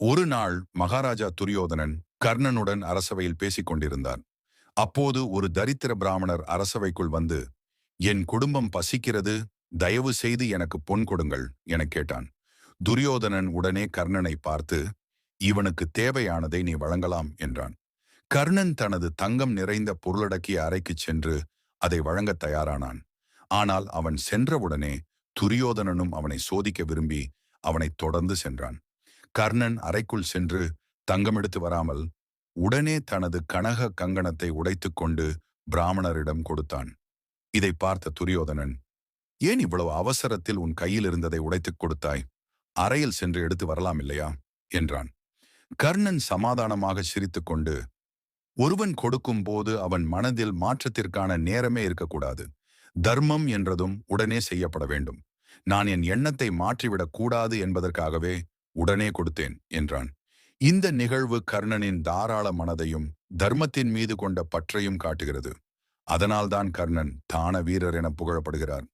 ஒரு நாள் மகாராஜா துரியோதனன் கர்ணனுடன் அரசவையில் பேசிக் கொண்டிருந்தார். அப்போது ஒரு தரித்திர பிராமணர் அரசவைக்குள் வந்து, என் குடும்பம் பசிக்கிறது, தயவு செய்து எனக்கு பொன் கொடுங்கள் எனக் கேட்டான். துரியோதனன் உடனே கர்ணனை பார்த்து, இவனுக்கு தேவையானதை நீ வழங்கலாம் என்றான். கர்ணன் தனது தங்கம் நிறைந்த பொருளடக்கிய அறைக்குச் சென்று அதை வழங்கத் தயாரானான். ஆனால் அவன் சென்றவுடனே துரியோதனனும் அவனை சோதிக்க விரும்பி அவனைத் தொடர்ந்து சென்றான். கர்ணன் அறைக்குள் சென்று தங்கமெடுத்து வராமல் உடனே தனது கனக கங்கணத்தை உடைத்துக் கொண்டு பிராமணரிடம் கொடுத்தான். இதை பார்த்த துரியோதனன், ஏன் இவ்வளவு அவசரத்தில் உன் கையில் இருந்ததை உடைத்துக் கொடுத்தாய்? அறையில் சென்று எடுத்து வரலாம் இல்லையா என்றான். கர்ணன் சமாதானமாக சிரித்துக்கொண்டு, ஒருவன் கொடுக்கும் போது அவன் மனதில் மாற்றத்திற்கான நேரமே இருக்கக்கூடாது. தர்மம் என்றதும் உடனே செய்யப்பட வேண்டும். நான் என் எண்ணத்தை மாற்றிவிடக் கூடாது என்பதற்காகவே உடனே கொடுத்தேன் என்றான். இந்த நிகழ்வு கர்ணனின் தாராள மனதையும் தர்மத்தின் மீது கொண்ட பற்றையும் காட்டுகிறது. அதனால்தான் கர்ணன் தான வீரர் என புகழப்படுகிறார்.